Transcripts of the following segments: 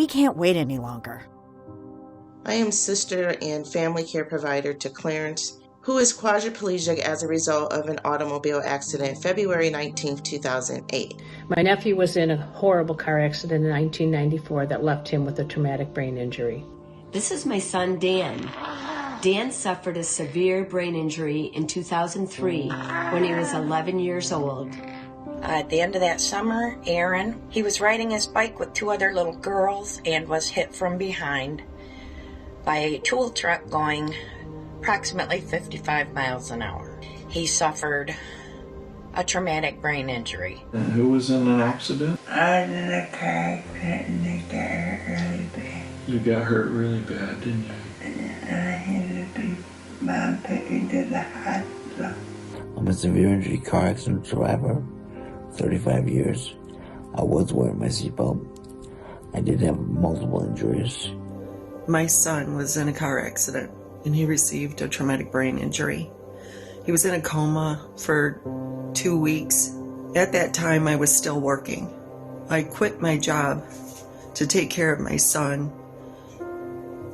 We can't wait any longer. I am sister and family care provider to Clarence, who is quadriplegic as a result of an automobile accident February 19, 2008. My nephew was in a horrible car accident in 1994 that left him with a traumatic brain injury. This is my son, Dan. Dan suffered a severe brain injury in 2003 when he was 11 years old. At the end of that summer, Aaron, he was riding his bike with two other little girls and was hit from behind by a tool truck going approximately 55 miles an hour. He suffered a traumatic brain injury. And who was in an accident? I was in a car accident and they got hurt really bad. You got hurt really bad, didn't you? And I had to be mom took me to the hospital. I'm a severe injury car accident survivor, 35 years. I was wearing my seatbelt. I did have multiple injuries. My son was in a car accident and he received a traumatic brain injury. He was in a coma for 2 weeks. At that time, I was still working. I quit my job to take care of my son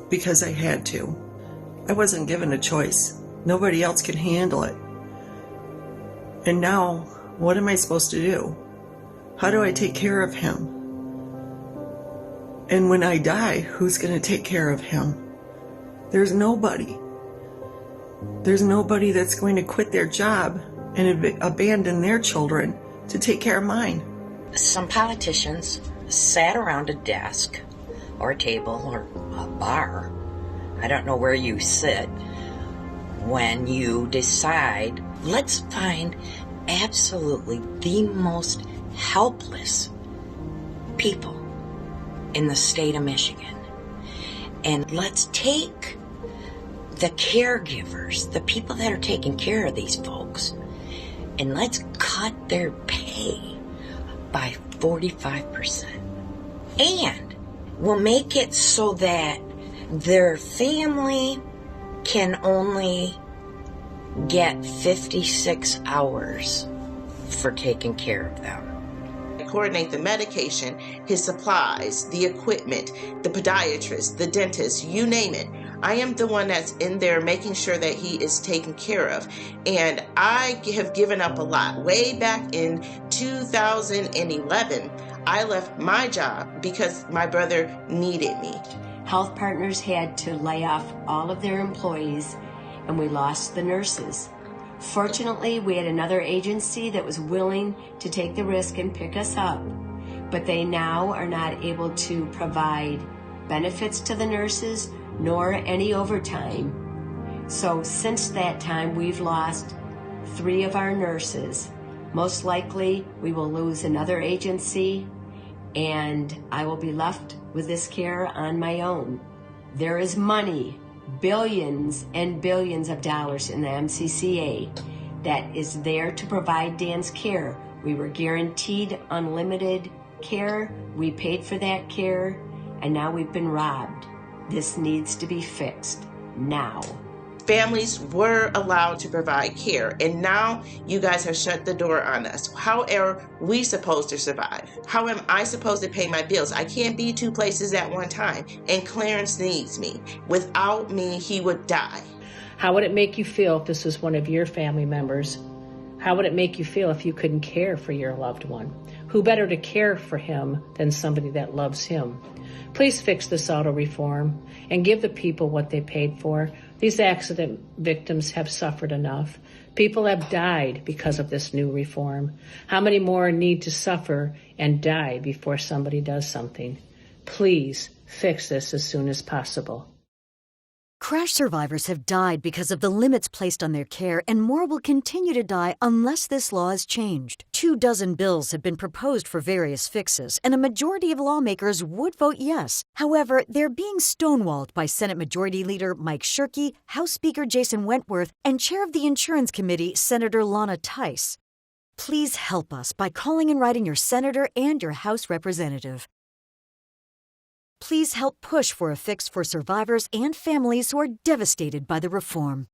because I had to. I wasn't given a choice. Nobody else could handle it. And now, what am I supposed to do? How do I take care of him? And when I die, who's going to take care of him? There's nobody. There's nobody that's going to quit their job and abandon their children to take care of mine. Some politicians sat around a desk or a table or a bar. I don't know where you sit when you decide, let's find absolutely the most helpless people in the state of Michigan. And let's take the caregivers, the people that are taking care of these folks, and let's cut their pay by 45%. And we'll make it so that their family can only get 56 hours for taking care of them. Coordinate the medication, his supplies, the equipment, the podiatrist, the dentist, you name it. I am the one that's in there making sure that he is taken care of. And I have given up a lot. Way back in 2011, I left my job because my brother needed me. Health Partners had to lay off all of their employees, and we lost the nurses. Fortunately, we had another agency that was willing to take the risk and pick us up, but they now are not able to provide benefits to the nurses nor any overtime. So since that time, we've lost 3 of our nurses. Most likely, we will lose another agency, and I will be left with this care on my own. There is money, billions and billions of dollars in the MCCA that is there to provide Dan's care. We were guaranteed unlimited care. We paid for that care, and now we've been robbed. This needs to be fixed now. Families were allowed to provide care, and now you guys have shut the door on us. How are we supposed to survive? How am I supposed to pay my bills? I can't be 2 places at one time, and Clarence needs me. Without me, he would die. How would it make you feel if this was one of your family members? How would it make you feel if you couldn't care for your loved one? Who better to care for him than somebody that loves him? Please fix this auto reform and give the people what they paid for. These accident victims have suffered enough. People have died because of this new reform. How many more need to suffer and die before somebody does something? Please fix this as soon as possible. Crash survivors have died because of the limits placed on their care, and more will continue to die unless this law is changed. 24 bills have been proposed for various fixes, and a majority of lawmakers would vote yes. However, they're being stonewalled by Senate Majority Leader Mike Shirkey, House Speaker Jason Wentworth, and Chair of the Insurance Committee, Senator Lana Tice. Please help us by calling and writing your senator and your House representative. Please help push for a fix for survivors and families who are devastated by the reform.